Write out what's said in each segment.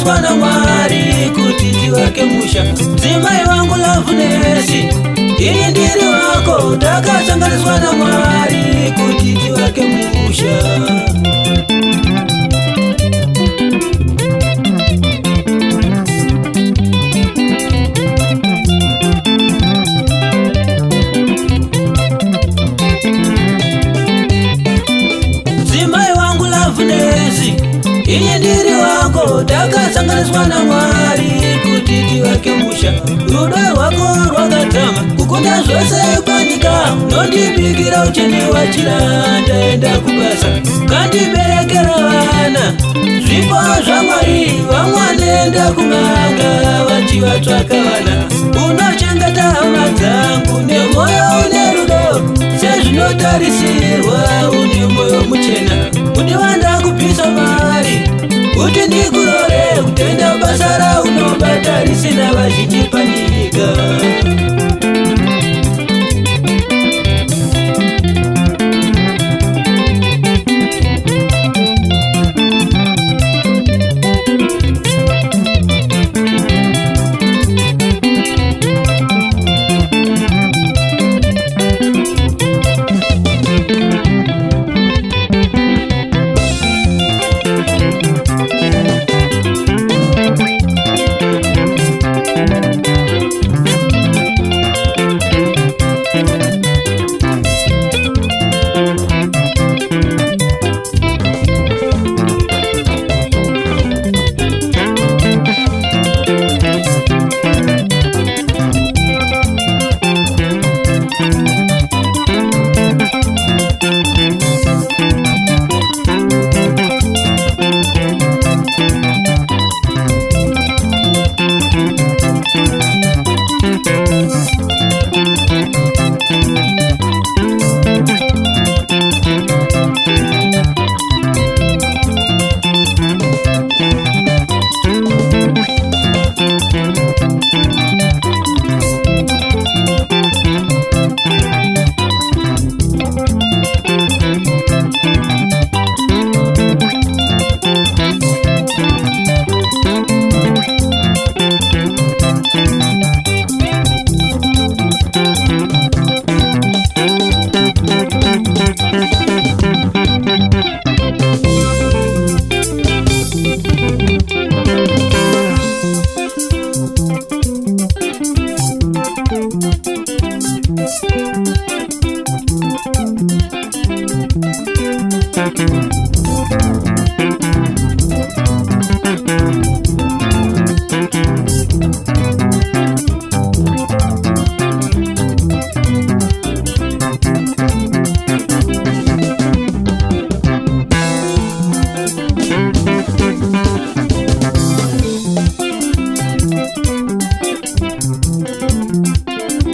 takasanganiswa na Mwari kuti tivake musha. Dzimai wangu Loveness, ini ndiri wako, takasanganiswa na Mwari kuti tivake musha. Ini ndiri wako, takasanganiswa na Mwari kuti tivake musha. Rudo rwako rwakatama, kukunda zvose panyika. Nondibikira ucheni wachira, ndaenda kubasa kandiberekera vana. Zvipo zvaMwari vamwanenda kumanga vachivatsvaka vana. Unochengeta hama dzangu nemoyo une rudo, sezvinotarisirwa une moyo muchena. Undiwanda kupisa mari kuti ndikurore kutenda basa raunobata risina vazhinji panyika.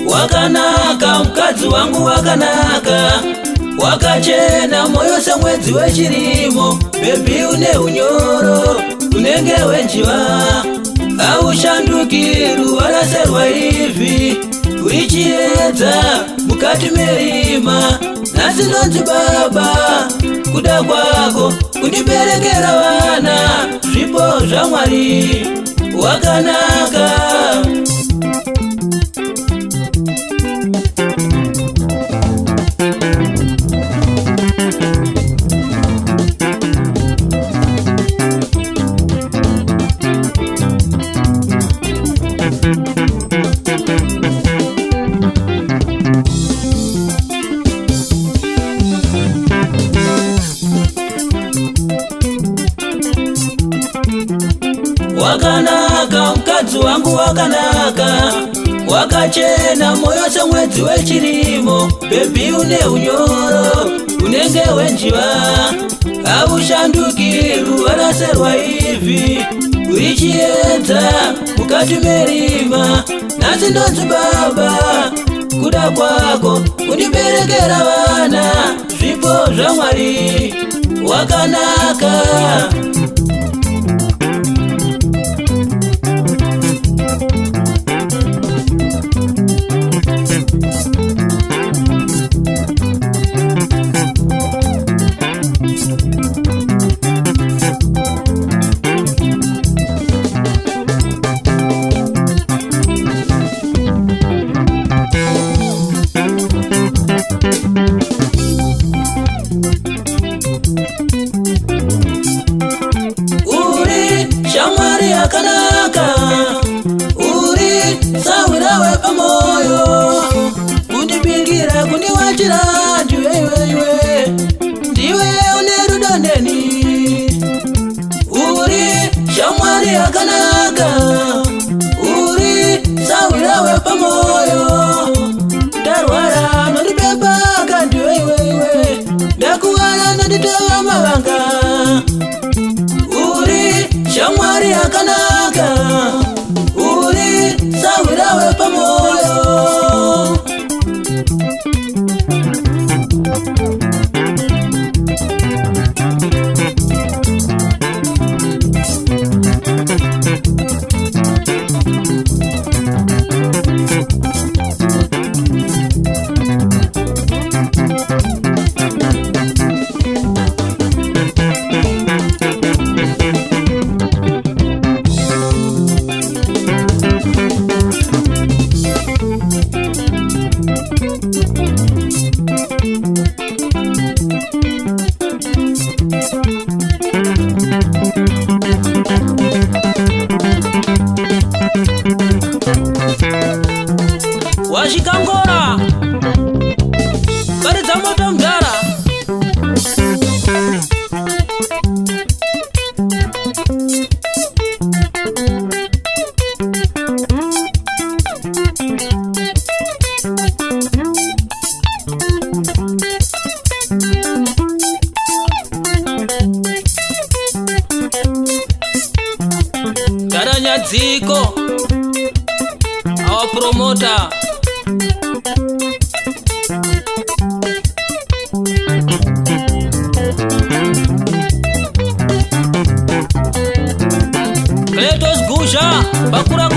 Wakanaka mukadzi wangu wakanaka, wakachena moyo semwedzi wechirimo. Bebi une unyoro unenge wenjiva, aushanduki ruvara serwaivhi. Uichiedza mukati merima, nhasi ndonzi baba kuda kwako kundiberekera vana. Zvipo zvaMwari wakanaka. Wakanaka mukadzi wangu wakanaka, wakachena moyo semwedzi wechirimo. Bebi une unyoro unenge wenjiva, aushanduki ruvara serwaivhi. Uichiedza mukati merima, nhasi ndonzi baba kuda kwako kundiberekera vana. Zvipo zvaMwari wakanaka. titova mavanga uri shamwari yakanaka uri sawirawe pamoyo. Washikangora baridza moto mdara Garanyadziko our promoter Kletos Gusha Bakura